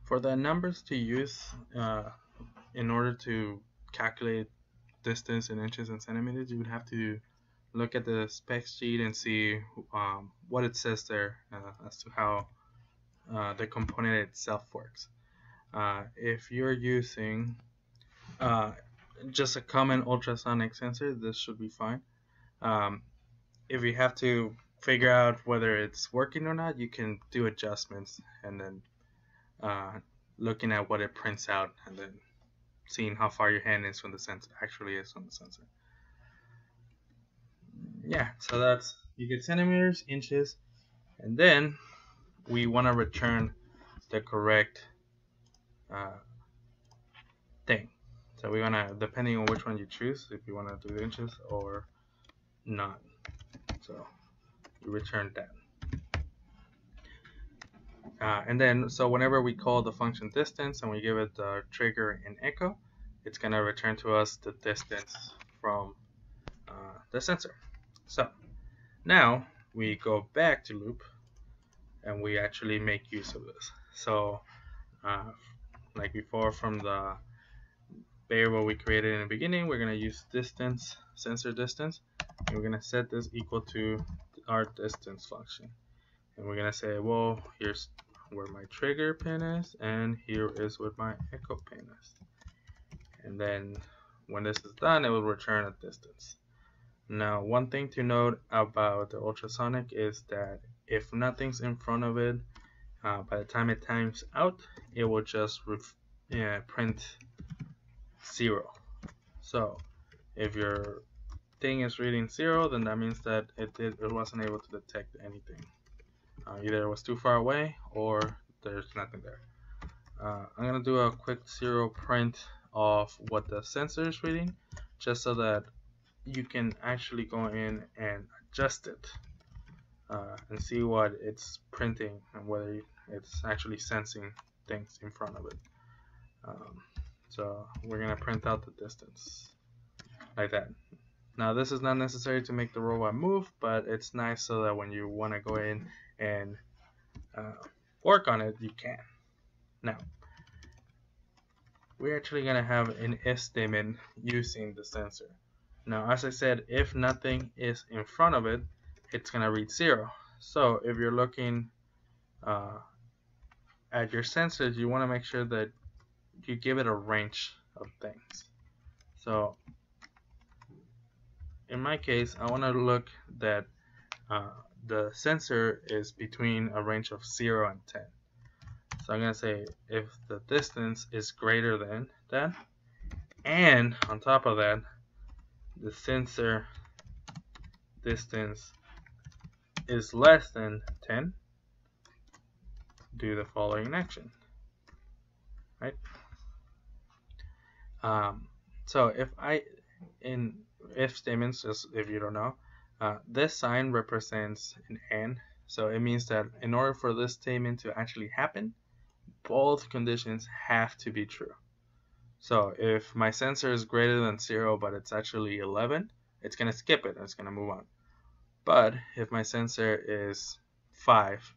For the numbers to use in order to calculate distance in inches and centimeters, you would have to look at the spec sheet and see what it says there as to how the component itself works. If you're using just a common ultrasonic sensor, this should be fine. If you have to figure out whether it's working or not, you can do adjustments and then looking at what it prints out and then seeing how far your hand is from the sensor actually is from the sensor. Yeah, so that's, you get centimeters, inches, and then we want to return the correct thing. So we want to, depending on which one you choose, if you want to do the inches or not. So we return that. And then, so whenever we call the function distance and we give it the trigger and echo, it's going to return to us the distance from the sensor. So now we go back to loop and we actually make use of this. So like before, from the variable we created in the beginning, we're going to use distance, sensor distance, and we're going to set this equal to our distance function. And we're going to say, well, here's where my trigger pin is, and here is where my echo pin is. And then when this is done, it will return a distance. Now, one thing to note about the ultrasonic is that if nothing's in front of it, by the time it times out, it will just print 0. So if your thing is reading 0, then that means that it wasn't able to detect anything. Either it was too far away or there's nothing there. I'm going to do a quick 0 print of what the sensor is reading, just so that you can actually go in and adjust it and see what it's printing and whether it's actually sensing things in front of it. So we're going to print out the distance like that. Now this is not necessary to make the robot move, but it's nice so that when you want to go in and work on it, you can. Now we're actually going to have an if statement using the sensor. Now, as I said, if nothing is in front of it, it's going to read 0. So if you're looking at your sensors, you want to make sure that you give it a range of things. So in my case, I want to look that the sensor is between a range of 0 and 10. So I'm going to say if the distance is greater than that, and on top of that, the sensor distance is less than 10, do the following action. Right? So in if statements, just if you don't know, this sign represents an and. So it means that in order for this statement to actually happen, both conditions have to be true. So if my sensor is greater than 0 but it's actually 11, it's going to skip it and it's going to move on. But if my sensor is 5,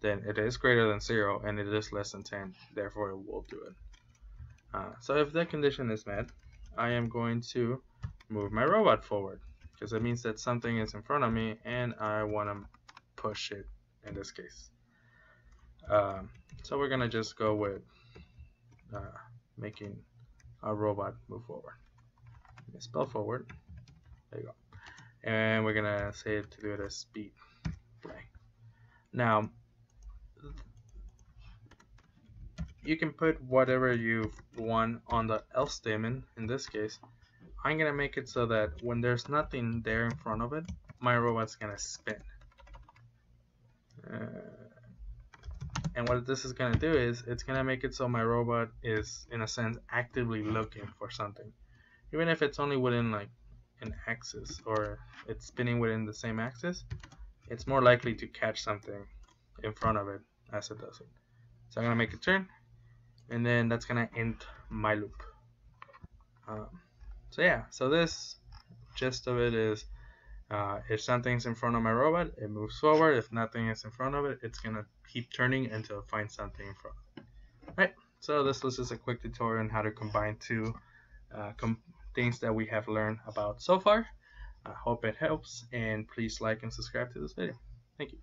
then it is greater than 0 and it is less than 10, therefore it will do it. So if that condition is met, I am going to move my robot forward, because it means that something is in front of me and I want to push it in this case. So we're going to just go with making our robot move forward. Spell forward. There you go. And we're going to say it to do it as speed play. Now, you can put whatever you want on the else statement. In this case, I'm going to make it so that when there's nothing there in front of it, my robot's going to spin. And what this is going to do is it's going to make it so my robot is, in a sense, actively looking for something. Even if it's only within like an axis, or it's spinning within the same axis, it's more likely to catch something in front of it as it does it. So I'm going to make a turn, and then that's going to end my loop. So yeah, so this gist of it is if something's in front of my robot, it moves forward. If nothing is in front of it, it's going to keep turning until it finds something in front of it. Right. So this was just a quick tutorial on how to combine two things that we have learned about so far. I hope it helps, and please like and subscribe to this video. Thank you.